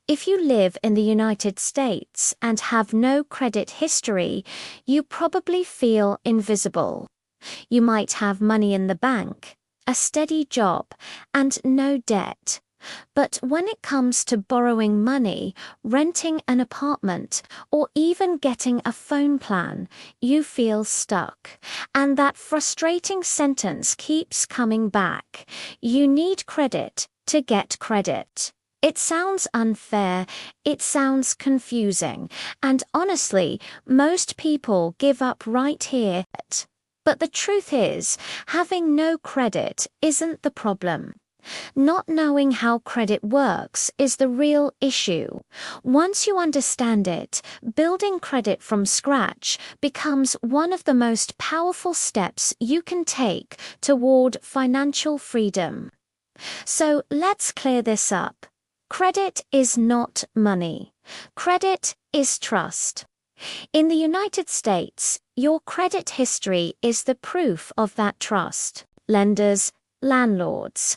If you live in the United States and have no credit history, you probably feel invisible. You might have money in the bank, a steady job, and no debt. But when it comes to borrowing money, renting an apartment, or even getting a phone plan, you feel stuck. And that frustrating sentence keeps coming back. You need credit to get credit. It sounds unfair, it sounds confusing, and honestly, most people give up right here. But the truth is, having no credit isn't the problem. Not knowing how credit works is the real issue. Once you understand it, building credit from scratch becomes one of the most powerful steps you can take toward financial freedom. So let's clear this up. Credit is not money. Credit is trust. In the United States, your credit history is the proof of that trust. Lenders, landlords,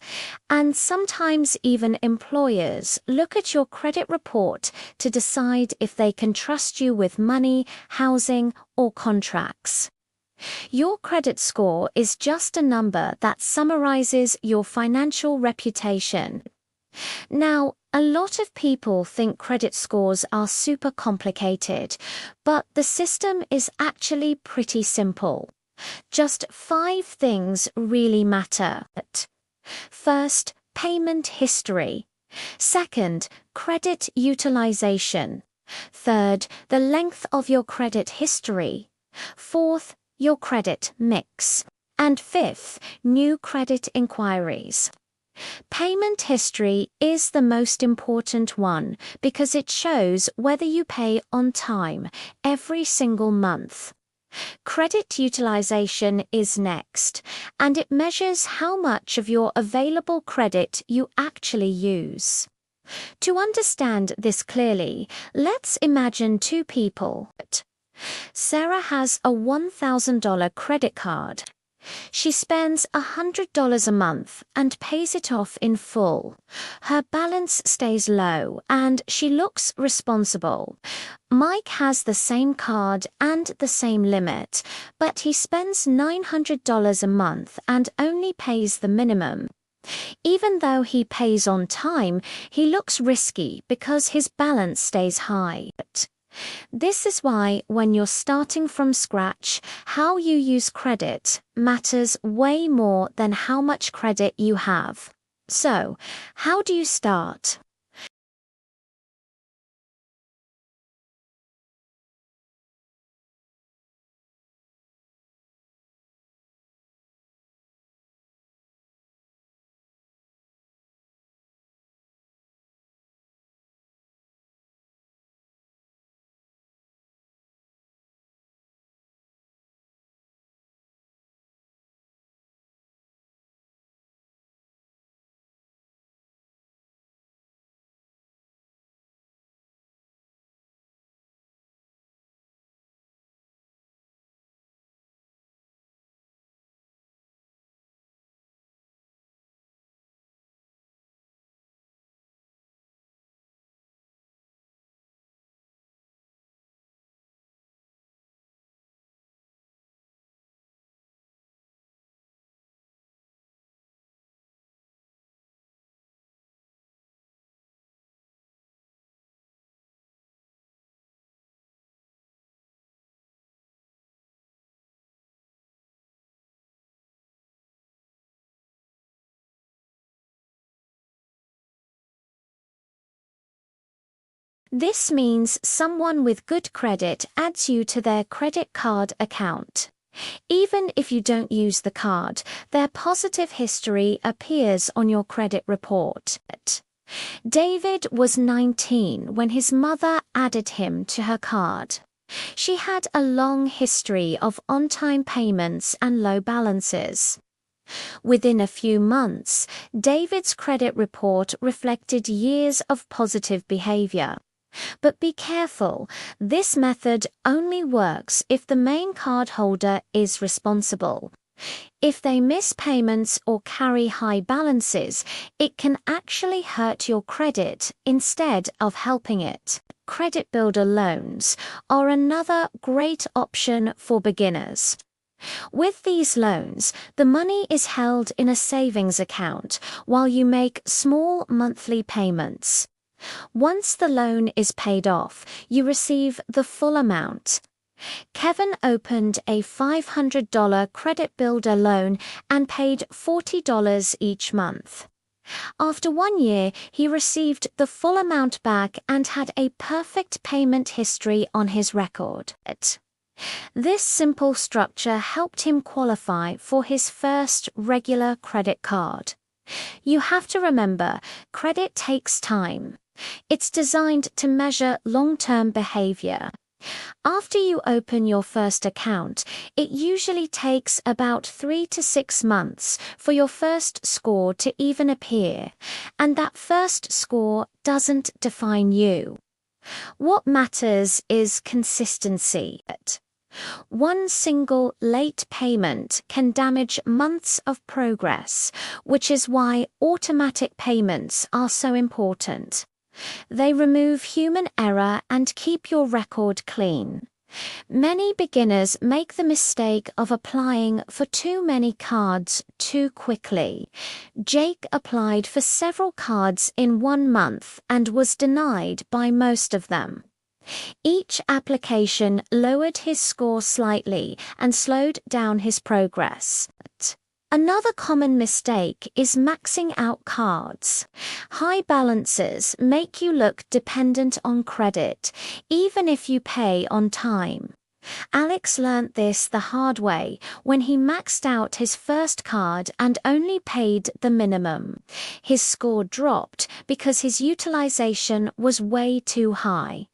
and sometimes even employers look at your credit report to decide if they can trust you with money, housing, or contracts. Your credit score is just a number that summarizes your financial reputation. Now, a lot of people think credit scores are super complicated, but the system is actually pretty simple. Just 5 things really matter. First, payment history. Second, credit utilization. Third, the length of your credit history. Fourth, your credit mix. And fifth, new credit inquiries. Payment history is the most important one because it shows whether you pay on time every single month. Credit utilization is next, and it measures how much of your available credit you actually use. To understand this clearly, let's imagine 2 people. Sarah has a $1,000 credit card. She spends $100 a month and pays it off in full. Her balance stays low and she looks responsible. Mike has the same card and the same limit, but he spends $900 a month and only pays the minimum. Even though he pays on time, he looks risky because his balance stays high. This is why, when you're starting from scratch, how you use credit matters way more than how much credit you have. So, how do you start? This means someone with good credit adds you to their credit card account. Even if you don't use the card, their positive history appears on your credit report. David was 19 when his mother added him to her card. She had a long history of on-time payments and low balances. Within a few months, David's credit report reflected years of positive behavior. But be careful, this method only works if the main cardholder is responsible. If they miss payments or carry high balances, it can actually hurt your credit instead of helping it. Credit builder loans are another great option for beginners. With these loans, the money is held in a savings account while you make small monthly payments. Once the loan is paid off, you receive the full amount. Kevin opened a $500 credit builder loan and paid $40 each month. After 1 year, he received the full amount back and had a perfect payment history on his record. This simple structure helped him qualify for his first regular credit card. You have to remember, credit takes time. It's designed to measure long-term behavior. After you open your first account, it usually takes about 3 to 6 months for your first score to even appear, and that first score doesn't define you. What matters is consistency. One single late payment can damage months of progress, which is why automatic payments are so important. They remove human error and keep your record clean. Many beginners make the mistake of applying for too many cards too quickly. Jake applied for several cards in 1 month and was denied by most of them. Each application lowered his score slightly and slowed down his progress. Another common mistake is maxing out cards. High balances make you look dependent on credit, even if you pay on time. Alex learnt this the hard way when he maxed out his first card and only paid the minimum. His score dropped because his utilization was way too high.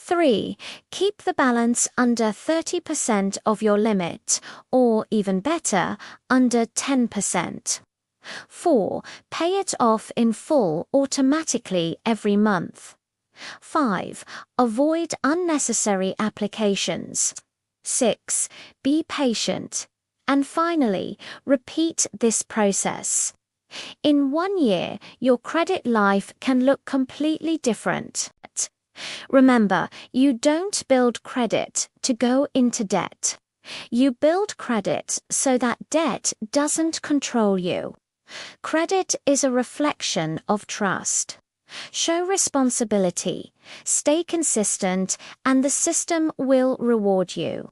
Three, keep the balance under 30% of your limit, or even better, under 10%. 4, pay it off in full automatically every month. 5, avoid unnecessary applications. 6, be patient. And finally, repeat this process. In 1 year, your credit life can look completely different. Remember, you don't build credit to go into debt. You build credit so that debt doesn't control you. Credit is a reflection of trust. Show responsibility, stay consistent, and the system will reward you.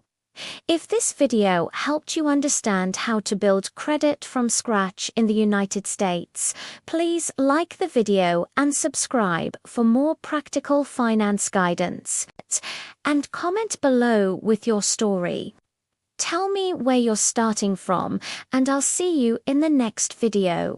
If this video helped you understand how to build credit from scratch in the United States, please like the video and subscribe for more practical finance guidance. And comment below with your story. Tell me where you're starting from, and I'll see you in the next video.